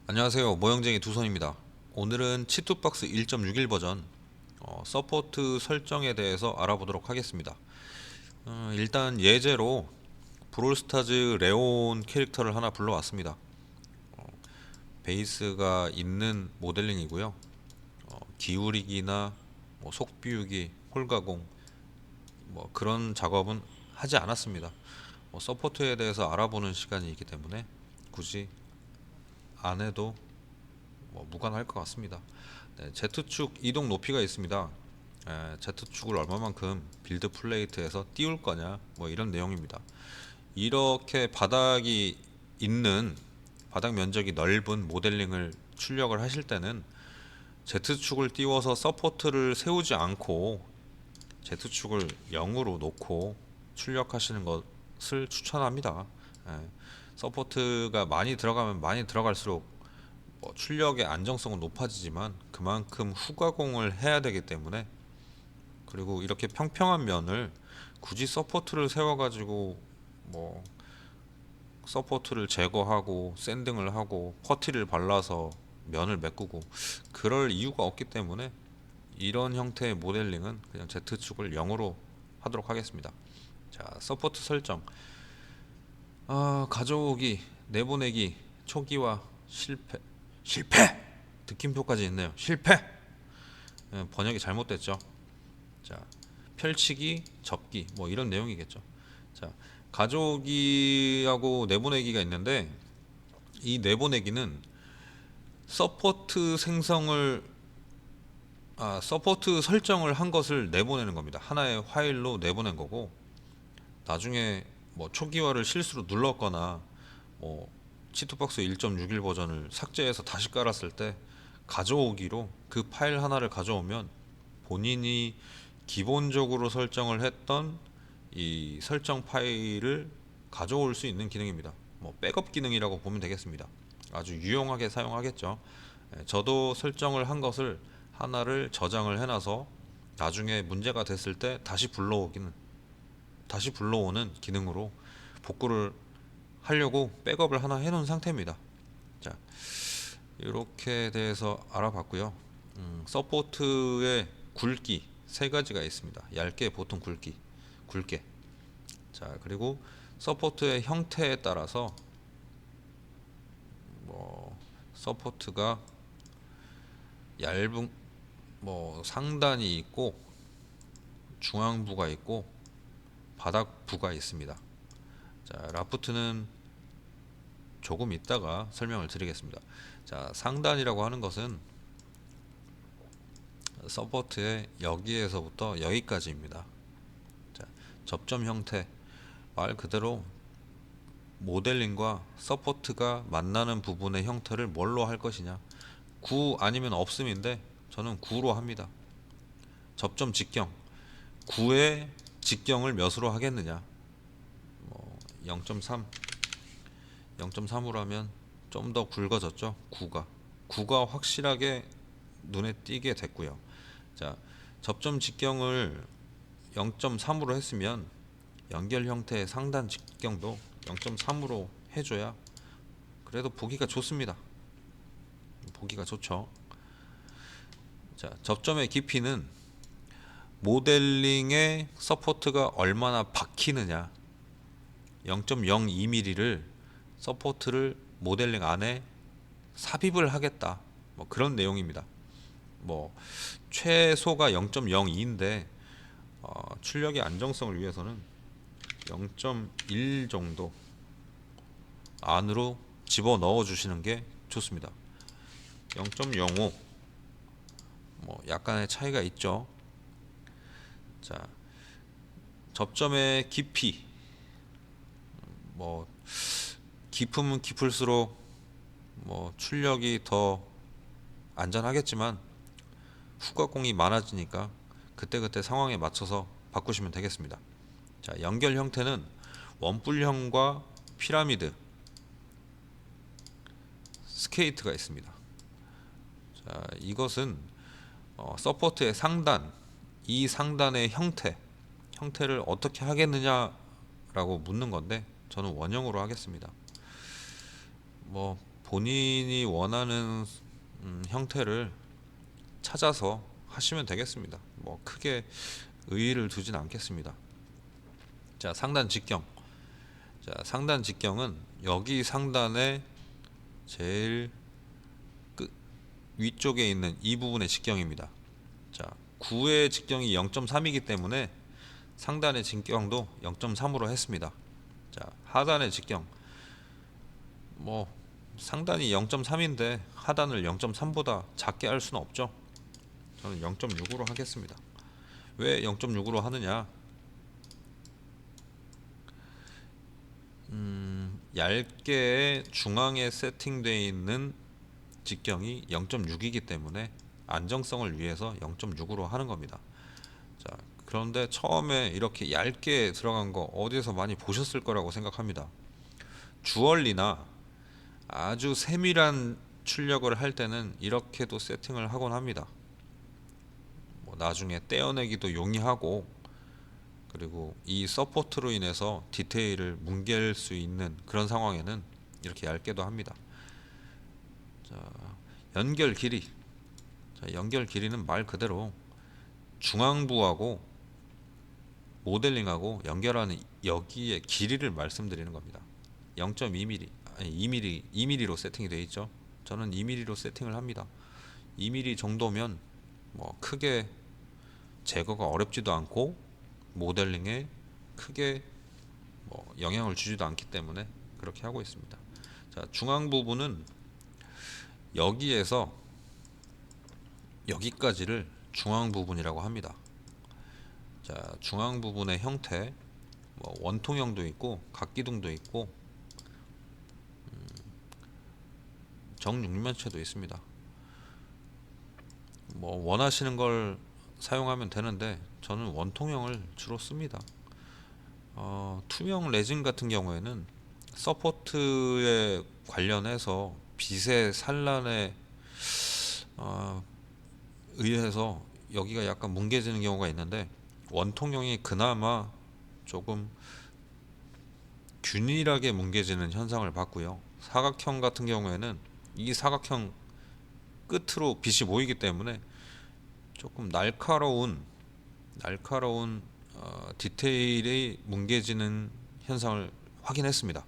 안녕하세요. 모형쟁이 두손입니다. 오늘은 치투박스 1.61 버전 서포트 설정에 대해서 알아보도록 하겠습니다. 일단 예제로 브롤스타즈 레온 캐릭터를 하나 불러왔습니다. 베이스가 있는 모델링이고요. 기울이기나 속비우기, 홀가공 그런 작업은 하지 않았습니다. 서포트에 대해서 알아보는 시간이 있기 때문에 굳이 안 해도 무관할 것 같습니다. 네, Z축 이동 높이가 있습니다. Z축을 얼마만큼 빌드 플레이트에서 띄울 거냐 이런 내용입니다. 이렇게 바닥이 있는 바닥 면적이 넓은 모델링을 출력을 하실 때는 Z축을 띄워서 서포트를 세우지 않고 Z축을 0으로 놓고 출력하시는 것을 추천합니다. 예, 서포트가 많이 들어가면 많이 들어갈수록 출력의 안정성은 높아지지만 그만큼 후가공을 해야 되기 때문에, 그리고 이렇게 평평한 면을 굳이 서포트를 세워가지고 뭐 서포트를 제거하고 샌딩을 하고 퍼티를 발라서 면을 메꾸고 그럴 이유가 없기 때문에 이런 형태의 모델링은 그냥 Z축을 0으로 하도록 하겠습니다. 자, 서포트 설정. 가져오기, 내보내기, 초기화, 실패 느낌표까지 있네요. 실패. 번역이 잘못됐죠. 자, 펼치기, 접기 이런 내용이겠죠. 자, 가져오기하고 내보내기가 있는데, 이 내보내기는 서포트 생성을 서포트 설정을 한 것을 내보내는 겁니다. 하나의 파일로 내보낸 거고, 나중에 초기화를 실수로 눌렀거나 치투박스 1.61 버전을 삭제해서 다시 깔았을 때 가져오기로 그 파일 하나를 가져오면 본인이 기본적으로 설정을 했던 이 설정 파일을 가져올 수 있는 기능입니다. 백업 기능이라고 보면 되겠습니다. 아주 유용하게 사용하겠죠. 저도 설정을 한 것을 하나를 저장을 해놔서 나중에 문제가 됐을 때 다시 불러오는 기능으로 복구를 하려고 백업을 하나 해놓은 상태입니다. 자, 이렇게 대해서 알아봤고요. 서포트의 굵기 세 가지가 있습니다. 얇게, 보통, 굵게. 자, 그리고 서포트의 형태에 따라서 서포트가 얇은 상단이 있고 중앙부가 있고 바닥부가 있습니다. 자, 라프트는 조금 있다가 설명을 드리겠습니다. 자, 상단이라고 하는 것은 서포트의 여기에서부터 여기까지입니다. 자, 접점 형태, 말 그대로 모델링과 서포트가 만나는 부분의 형태를 뭘로 할 것이냐, 구 아니면 없음인데 저는 구로 합니다. 접점 직경, 구의 직경을 몇으로 하겠느냐, 0.3 0.3으로 하면 좀 더 굵어졌죠. 구가 확실하게 눈에 띄게 됐고요. 자, 접점 직경을 0.3으로 했으면 연결 형태의 상단 직경도 0.3으로 해줘야 그래도 보기가 좋습니다. 보기가 좋죠. 자, 접점의 깊이는 모델링의 서포트가 얼마나 박히느냐, 0.02mm를 서포트를 모델링 안에 삽입을 하겠다, 그런 내용입니다. 최소가 0.02인데 출력의 안정성을 위해서는 0.1 정도 안으로 집어넣어 주시는 게 좋습니다. 0.05 약간의 차이가 있죠. 자, 접점의 깊이, 깊으면 깊을수록 출력이 더 안전하겠지만 후가공이 많아지니까 그때그때 상황에 맞춰서 바꾸시면 되겠습니다. 자, 연결 형태는 원뿔형과 피라미드, 스케이트가 있습니다. 자, 이것은 서포트의 상단, 이 상단의 형태를 어떻게 하겠느냐라고 묻는 건데 저는 원형으로 하겠습니다. 본인이 원하는 형태를 찾아서 하시면 되겠습니다. 뭐 크게 의의를 두진 않겠습니다. 자, 상단 직경. 자, 상단 직경은 여기 상단에 제일 끝 위쪽에 있는 이 부분의 직경입니다. 자, 9의 직경이 0.3이기 때문에 상단의 직경도 0.3으로 했습니다. 자, 하단의 직경. 뭐 상단이 0.3인데 하단을 0.3보다 작게 할 수는 없죠. 저는 0.6으로 하겠습니다. 왜 0.6으로 하느냐? 얇게 중앙에 세팅되어 있는 직경이 0.6이기 때문에 안정성을 위해서 0.6으로 하는 겁니다. 자, 그런데 처음에 이렇게 얇게 들어간 거 어디서 많이 보셨을 거라고 생각합니다. 주얼리나 아주 세밀한 출력을 할 때는 이렇게도 세팅을 하곤 합니다. 뭐 나중에 떼어내기도 용이하고, 그리고 이 서포트로 인해서 디테일을 뭉갤 수 있는 그런 상황에는 이렇게 얇게도 합니다. 자, 연결 길이. 자, 연결 길이는 말 그대로 중앙부하고 모델링하고 연결하는 여기에 길이를 말씀드리는 겁니다. 0.2mm, 아니 2mm로 세팅이 되어 있죠. 저는 2mm로 세팅을 합니다. 2mm 정도면 뭐 크게 제거가 어렵지도 않고 모델링에 크게 뭐 영향을 주지도 않기 때문에 그렇게 하고 있습니다. 자, 중앙 부분은 여기에서 여기까지를 중앙 부분이라고 합니다. 자, 중앙 부분의 형태, 뭐 원통형도 있고 각기둥도 있고 정육면체도 있습니다. 뭐 원하시는 걸 사용하면 되는데 저는 원통형을 주로 씁니다. 투명 레진 같은 경우에는 서포트에 관련해서 빛의 산란에 의해서 여기가 약간 뭉개지는 경우가 있는데 원통형이 그나마 조금 균일하게 뭉개지는 현상을 봤고요. 사각형 같은 경우에는 이 사각형 끝으로 빛이 모이기 때문에 조금 날카로운 디테일이 뭉개지는 현상을 확인했습니다.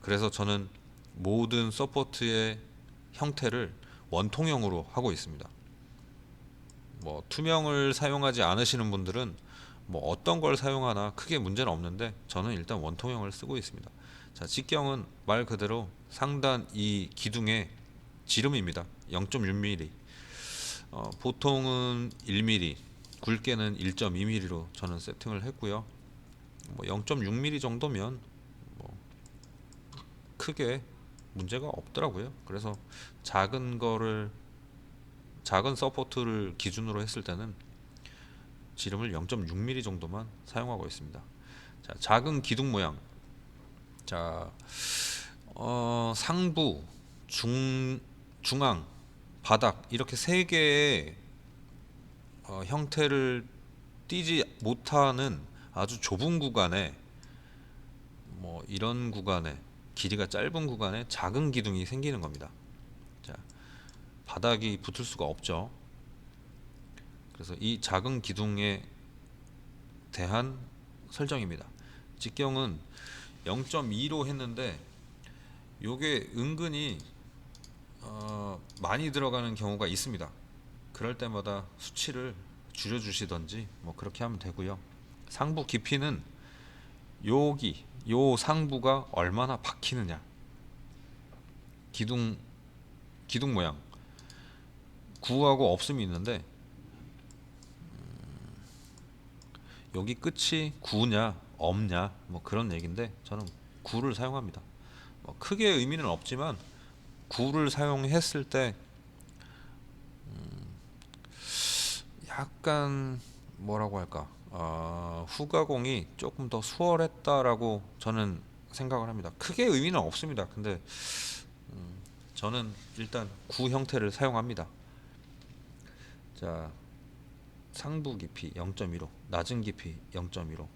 그래서 저는 모든 서포트의 형태를 원통형으로 하고 있습니다. 뭐 투명을 사용하지 않으시는 분들은 뭐 어떤 걸 사용하나 크게 문제는 없는데 저는 일단 원통형을 쓰고 있습니다. 자, 직경은 말 그대로 상단 이 기둥의 지름입니다. 0.6mm. 보통은 1mm, 굵게는 1.2mm로 저는 세팅을 했고요. 뭐 0.6mm 정도면 뭐 크게 문제가 없더라고요. 그래서 작은 서포트를 기준으로 했을 때는 지름을 0.6mm 정도만 사용하고 있습니다. 자, 작은 기둥 모양. 자, 상부, 중앙, 바닥 이렇게 세 개의 형태를 띄지 못하는 아주 좁은 구간에 뭐 이런 구간에 길이가 짧은 구간에 작은 기둥이 생기는 겁니다. 자, 바닥이 붙을 수가 없죠. 그래서 이 작은 기둥에 대한 설정입니다. 직경은 0.2로 했는데 요게 은근히 많이 들어가는 경우가 있습니다. 그럴 때마다 수치를 줄여주시던지 뭐 그렇게 하면 되고요. 상부 깊이는 요 상부가 얼마나 박히느냐, 기둥 모양 구하고 없음이 있는데 여기 끝이 구냐 없냐 뭐 그런 얘기인데 저는 구를 사용합니다. 뭐 크게 의미는 없지만 구를 사용했을 때 약간 뭐라고 할까, 후가공이 조금 더 수월했다라고 저는 생각을 합니다. 크게 의미는 없습니다. 근데 저는 일단 구 형태를 사용합니다. 자, 상부 깊이 0.15, 낮은 깊이 0.15.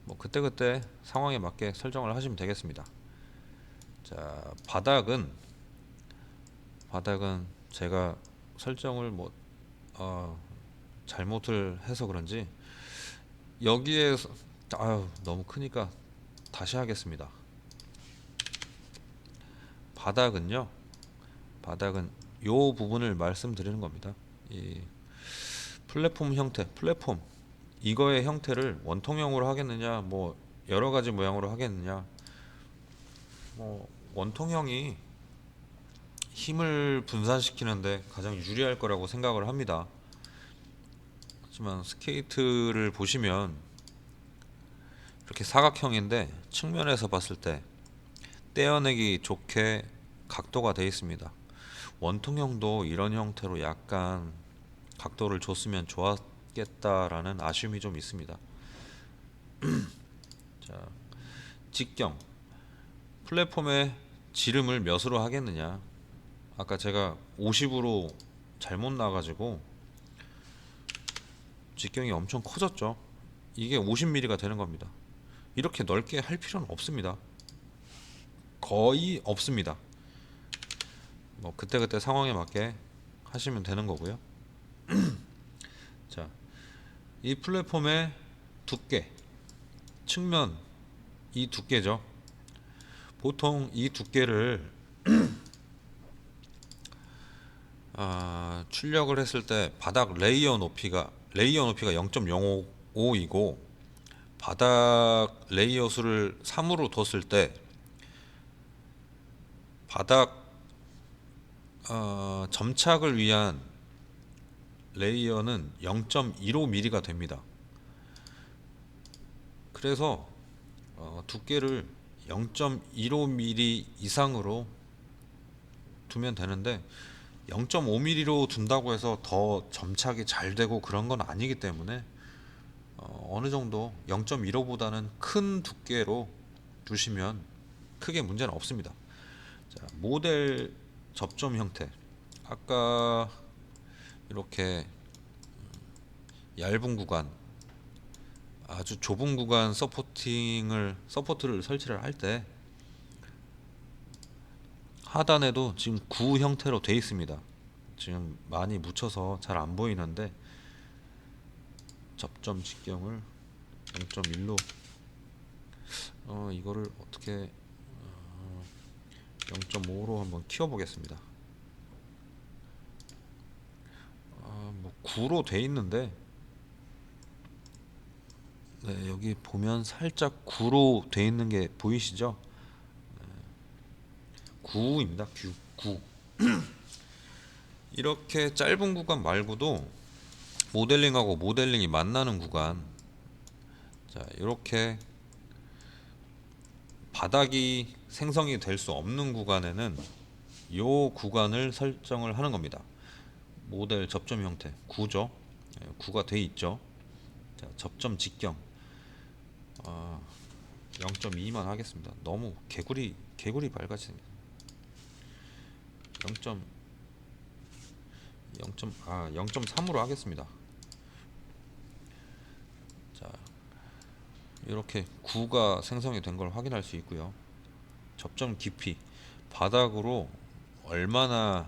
뭐 그때그때 상황에 맞게 설정을 하시면 되겠습니다. 자, 바닥은 제가 설정을 잘못을 해서 그런지 여기에서 너무 크니까 다시 하겠습니다. 바닥은요. 바닥은 요 부분을 말씀드리는 겁니다. 이 플랫폼 형태, 플랫폼 이거의 형태를 원통형으로 하겠느냐, 뭐 여러 가지 모양으로 하겠느냐. 뭐 원통형이 힘을 분산시키는데 가장 유리할 거라고 생각을 합니다. 하지만 스케이트를 보시면 이렇게 사각형인데 측면에서 봤을 때 떼어내기 좋게 각도가 되어 있습니다. 원통형도 이런 형태로 약간 각도를 줬으면 좋았겠다라는 아쉬움이 좀 있습니다. 자, 직경 플랫폼의 지름을 몇으로 하겠느냐. 아까 제가 50으로 잘못 나가지고 직경이 엄청 커졌죠. 이게 50mm가 되는 겁니다. 이렇게 넓게 할 필요는 없습니다. 거의 없습니다. 뭐 그때그때 상황에 맞게 하시면 되는 거고요. 자, 이 플랫폼의 두께, 측면 이 두께죠. 보통 이 두께를 출력을 했을 때 바닥 레이어 높이가 0.05이고 바닥 레이어 수를 3으로 뒀을 때 바닥 점착을 위한 레이어는 0.15mm가 됩니다. 그래서 두께를 0.15mm 이상으로 두면 되는데 0.5mm로 둔다고 해서 더 점착이 잘 되고 그런 건 아니기 때문에 어느 정도 0.15보다는 큰 두께로 두시면 크게 문제는 없습니다. 자, 모델 접점 형태. 아까 이렇게 얇은 구간, 아주 좁은 구간 서포트를 설치를 할 때 하단에도 지금 구 형태로 되어 있습니다. 지금 많이 묻혀서 잘 안 보이는데 접점 직경을 0.1로 이거를 어떻게 0.5로 한번 키워 보겠습니다. 뭐 9로 돼 있는데 네, 여기 보면 살짝 9로 돼 있는 게 보이시죠? 9입니다. 9. 이렇게 짧은 구간 말고도 모델링하고 모델링이 만나는 구간, 자, 이렇게 바닥이 생성이 될 수 없는 구간에는 이 구간을 설정을 하는 겁니다. 모델 접점 형태 9죠. 9가 돼 있죠. 자, 접점 직경 0.2만 하겠습니다. 너무 개구리 밝아지습니다. 0.3으로 하겠습니다. 자, 이렇게 9가 생성이 된 걸 확인할 수 있고요. 접점 깊이 바닥으로 얼마나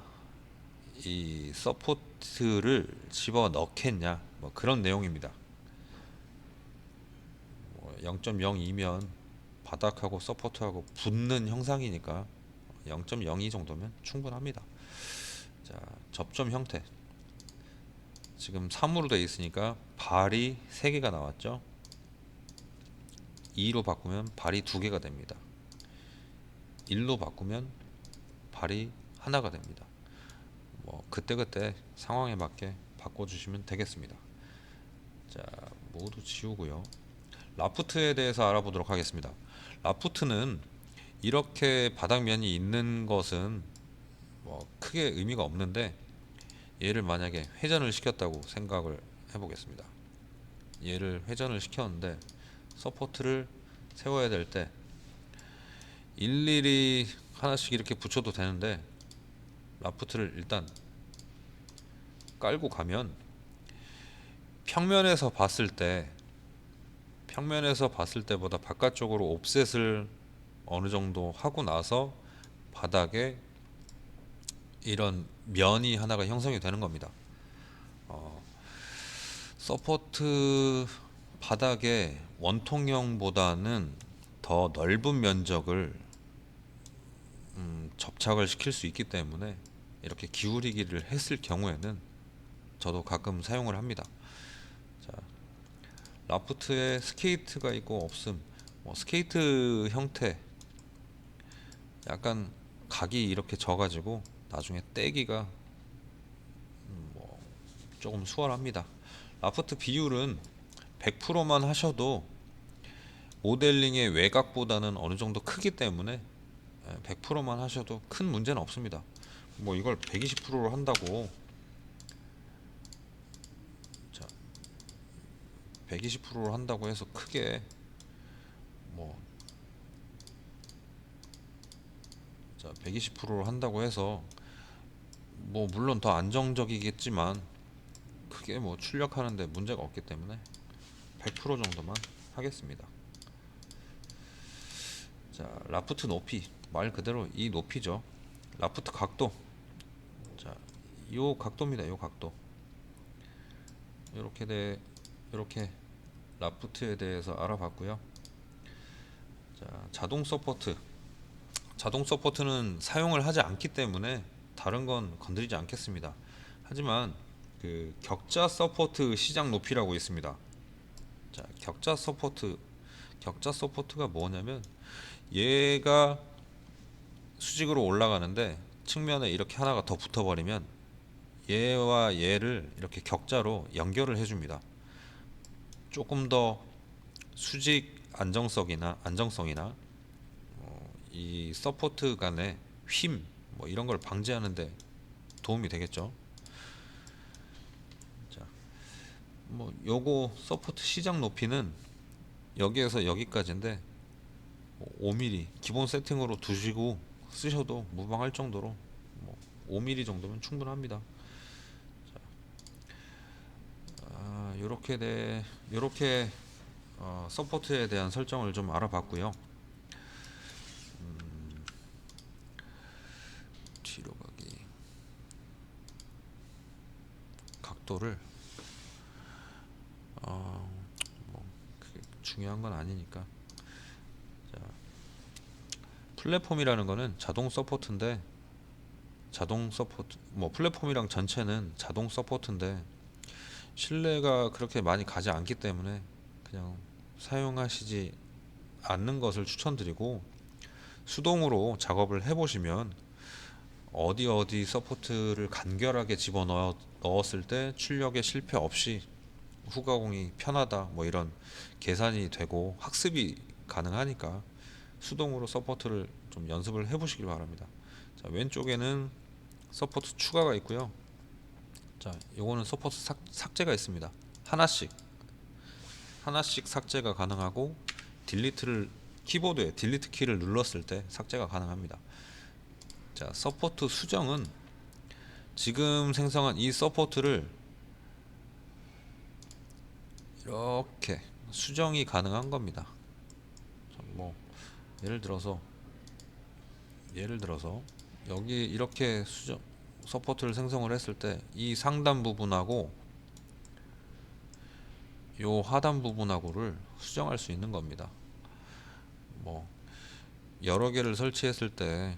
이 서포트를 집어 넣겠냐, 뭐 그런 내용입니다. 0.02면 바닥하고 서포트하고 붙는 형상이니까 0.02 정도면 충분합니다. 자, 접점 형태 지금 3으로 되어 있으니까 발이 3개가 나왔죠. 2로 바꾸면 발이 2개가 됩니다. 1로 바꾸면 발이 하나가 됩니다. 뭐 그때그때 상황에 맞게 바꿔주시면 되겠습니다. 자, 모두 지우고요. 라프트에 대해서 알아보도록 하겠습니다. 라프트는 이렇게 바닥면이 있는 것은 뭐 크게 의미가 없는데 얘를 만약에 회전을 시켰다고 생각을 해보겠습니다. 얘를 회전을 시켰는데 서포트를 세워야 될 때 일일이 하나씩 이렇게 붙여도 되는데 라프트를 일단 깔고 가면 평면에서 봤을 때보다 바깥쪽으로 옵셋을 어느 정도 하고 나서 바닥에 이런 면이 하나가 형성이 되는 겁니다. 서포트 바닥에 원통형보다는 더 넓은 면적을 접착을 시킬 수 있기 때문에 이렇게 기울이기를 했을 경우에는 저도 가끔 사용을 합니다. 자, 라프트에 스케이트가 있고 없음. 스케이트 형태 약간 각이 이렇게 져가지고 나중에 떼기가 조금 수월합니다. 라프트 비율은 100%만 하셔도 모델링의 외곽보다는 어느 정도 크기 때문에 100%만 하셔도 큰 문제는 없습니다. 뭐 이걸 120%로 한다고, 자, 120%로 한다고 해서 크게 뭐, 자, 120%로 한다고 해서 뭐 물론 더 안정적이겠지만 크게 뭐 출력하는데 문제가 없기 때문에 100% 정도만 하겠습니다. 자, 라프트 높이, 말 그대로 이 높이죠. 라프트 각도, 자, 요 각도입니다. 요 각도. 이렇게 라프트에 대해서 알아봤고요. 자, 자동 서포트. 자동 서포트는 사용을 하지 않기 때문에 다른 건 건드리지 않겠습니다. 하지만 그 격자 서포트 시작 높이라고 있습니다. 자, 격자 서포트가 뭐냐면 얘가 수직으로 올라가는데 측면에 이렇게 하나가 더 붙어버리면 얘와 얘를 이렇게 격자로 연결을 해줍니다. 조금 더 수직 안정성이나 이 서포트 간의 힘, 뭐 이런 걸 방지하는데 도움이 되겠죠. 자, 뭐 요거 서포트 시작 높이는 여기에서 여기까지인데 5mm 기본 세팅으로 두시고 쓰셔도 무방할 정도로 5mm 정도면 충분합니다. 요렇게 서포트에 대한 설정을 좀 알아봤고요. 뒤로 가기, 각도를 뭐 그게 중요한 건 아니니까. 자, 플랫폼이라는 거는 자동 서포트인데, 플랫폼이랑 전체는 자동 서포트인데 신뢰가 그렇게 많이 가지 않기 때문에 그냥 사용하시지 않는 것을 추천드리고, 수동으로 작업을 해보시면 어디 서포트를 간결하게 넣었을 때 출력에 실패 없이 후가공이 편하다, 뭐 이런 계산이 되고 학습이 가능하니까 수동으로 서포트를 좀 연습을 해보시길 바랍니다. 자, 왼쪽에는 서포트 추가가 있고요. 자, 요거는 서포트 삭제가 있습니다. 하나씩 삭제가 가능하고, 키보드에 딜리트 키를 눌렀을 때 삭제가 가능합니다. 자, 서포트 수정은 지금 생성한 이 서포트를 이렇게 수정이 가능한 겁니다. 뭐 예를 들어서 여기 이렇게 서포트를 생성을 했을 때 이 상단 부분하고 요 하단 부분하고를 수정할 수 있는 겁니다. 뭐 여러 개를 설치했을 때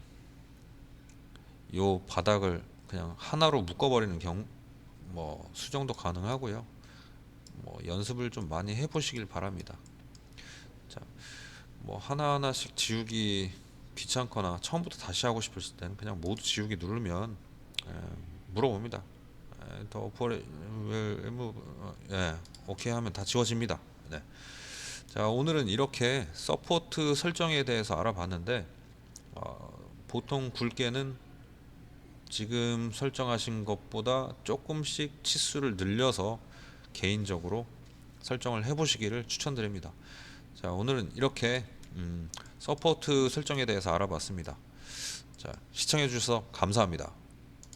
요 바닥을 그냥 하나로 묶어버리는 수정도 가능하고요. 뭐 연습을 좀 많이 해보시길 바랍니다. 자, 뭐 하나하나씩 지우기 귀찮거나 처음부터 다시 하고 싶으실 때는 그냥 모두 지우기 누르면 물어봅니다. 더 오케이 하면 다 지워집니다. 네. 자, 오늘은 이렇게 서포트 설정에 대해서 알아봤는데, 보통 굵게는 지금 설정하신 것보다 조금씩 치수를 늘려서 개인적으로 설정을 해보시기를 추천드립니다. 자, 오늘은 이렇게 서포트 설정에 대해서 알아봤습니다. 자, 시청해 주셔서 감사합니다.